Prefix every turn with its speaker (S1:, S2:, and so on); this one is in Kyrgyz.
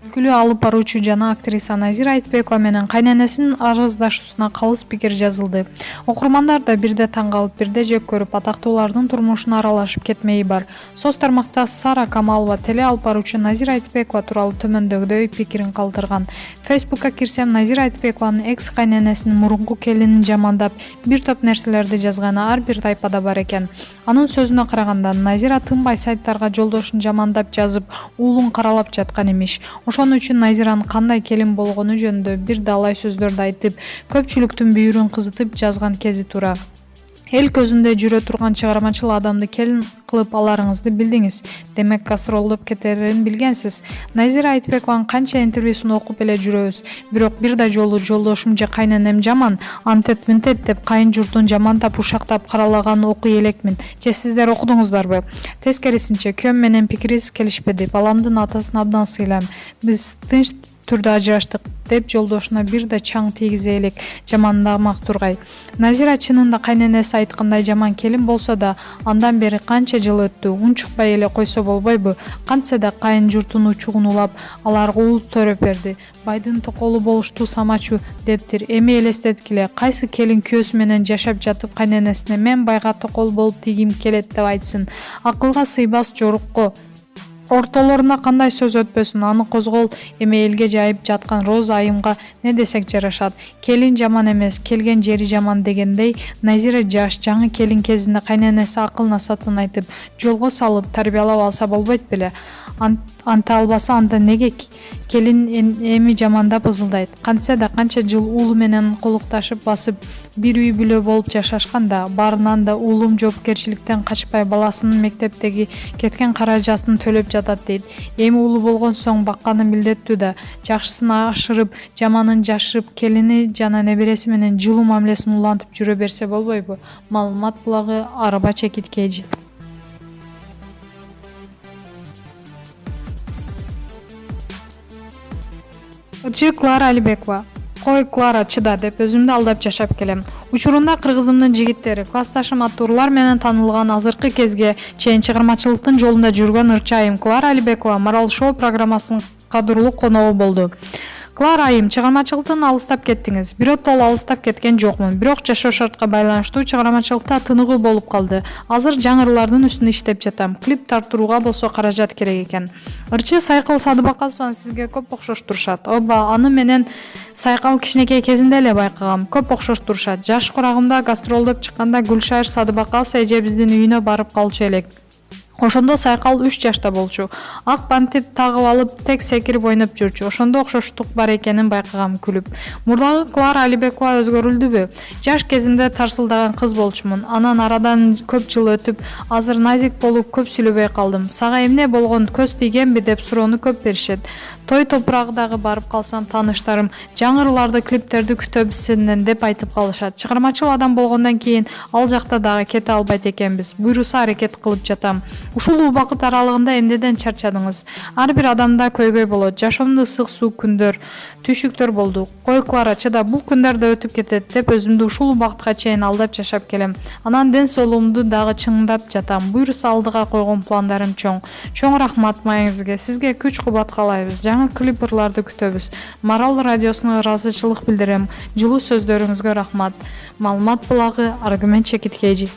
S1: Күлү алып баруучу жана актриса Назира Айтбекова менен кайненесинин арыздашуусуна калыс пикир жазылды. Окурмандар да бирде таң калып, бирде жек көрүп, атактуулардын турмушуна аралашып кетмеyi бар. Соц тармакта Сара Камалова теле алып баруучу Назира Айтбекова тууралуу төмөндөгүдөй пикирин калтырган. Фейсбукка кирсем, Назира Айтбекованын экс кайненесинин мурунку келинин жамандап, бир топ нерселерди жазганы ар бир тайпада бар экен. Анын сөзүнө караганда, Назира тынбай сайттарга жолдошун жамандап жазып, уулун каралап жаткан имиш. Ошон үчүн Назиранын кандай келин болгону жөнүндө бир далай сөздөрдү айтып, көпчүлүктүн бүйүрүн кызытып жазган кези туура. Эл көзүндө жүрө турган чыгармачыл адамды келин кылып аларыңызды билдиңиз. Демек, гастролдоп кетерин билгенсиз. Назира Айтбекованын канча интервьюсун окуп эле жүрөбүз. Бирок бир да жолу жолдошум же кайненем жаман, антет мынтет деп кайын журтун жамандап ушактап каралаган окуй элекмин. Же сиздер окудуңуздарбы? Тескерисинче, күйөөм менен пикирибиз келишпеди. Баламдын атасын абдан сыйлайм. Биз тынч түрдө ажыраштык деп жолдошуна бир да чаң тийгизе элек, жамандамак тургай. Назира чынында кайненеси айткандай жаман келин болсо да, андан бери канча жыл өттү, унчукпай эле койсо болбойбу? Кантсе да кайын журтун учугун улап, аларга уул төрөп берди. Байдын токолу болушту самачу дептир. Эми элестеткиле, кайсы келин күйөөсү менен жашап жатып кайненесине мен байга токол болуп тийгим келет деп айтсын. Акылга сыйбас жорукко. Ортолоруна кандай сөз өтпөсүн, аны козгол эме элге жайып жаткан Роза айымга не десек жарашат. Келин жаман эмес, келген жери жаман дегендей, Назира жаш, жаңы келин кезинде кайненеси акыл насатын айтып, жолго салып, тарбиялап алса болбойт беле? Анта албаса анда неге келин эми жамандап ызылдайт? Кантсе да канча жыл уулу менен колукташып басып, бир үй бүлө болуп жашашканда, баарынан да уулум жоопкерчиликтен качпай баласынын мектептеги кеткен каражатын төлөп жатат дейт. Эми уулу болгон соң бакканы милдеттүү да, жакшысын ашырып, жаманын жашырып, келини жана небереси менен жылуу мамилесин улантып жүрө берсе болбойбу? Маалымат булагы Араба Чекиткеji. Ырчы Клара Алибекова. Кой Клара, чыда деп өзүмдү алдап жашап келем. Учурунда кыргызымдын жигиттери, классташым аттуурлар менен таанылган азыркы кезге чейин чыгармачылыктын жолунда жүргөн ырчы айым Клара Алибекова Марал шоу программасынын кадырлуу коногу болду. Клара айым, чыгармачылыктан алыстап кеттиңиз. Биротоло алыстап кеткен жокмун. Бирок жашоо шартка байланыштуу чыгармачылыкта тыныгуу болуп калды. Азыр жаңырылардын үстүндө иштеп жатам. Клип тартууга болсо каражат керек экен. Ырчы Сайкал Садыбаказованы сизге көп окшош турушат. Ооба, аны менен Сайкал кичинекей кезинде эле байкагам. Көп окшош турушат. Жаш курагымда гастролдоп чыкканда Гүлшайыр Садыбакасова эжебиздин үйүнө барып калчу элек. Ошондо Сайкал 3 жашта болчу. Ак бантит тагып алып, тек секирип ойноп жүрчү. Ошондо окшоштук бар экенин байкагам күлүп. Мурдагы Клара Алибекова өзгөрүлдүбү? Жаш кезимде тарсылдаган кыз болчумун. Анан арадан көп жыл өтүп, азыр назик болуп көп сүйлөбөй калдым. Сага эмне болгон, көз тийгенби деп суроону көп беришет. Той топурагыдагы барып калсам тааныштарым жаңырыларды, клиптерди күтөбүз деп айтып калышат. Чыгармачыл адам болгондон кийин ал жакта дагы кете албайт экенбиз. Буйруса аракет кылып жатам. Ушул убакыт аралыгында эмнеден чарчадыңыз? Ар бир адамда көйгөй болот. Жашоомдо ысык суу күндөр, түйшүктөр болду. Кой Клара, чыда, бул күндөр да өтүп кетет деп өзүмдү ушул убакытка чейин алдап жашап келем. Анан ден соолугумду дагы чыңдап жатам. Буйруса алдыга койгон пландарым чоң. Чоң рахмат маегиңизге. Сизге күч кубат каалайбыз. Жаңы клиптарды күтөбүз. Марал радиосуна ыраазычылык билдирем. Жылуу сөздөрүңүзгө рахмат. Маалымат булагы Аргумент Чекиткеji.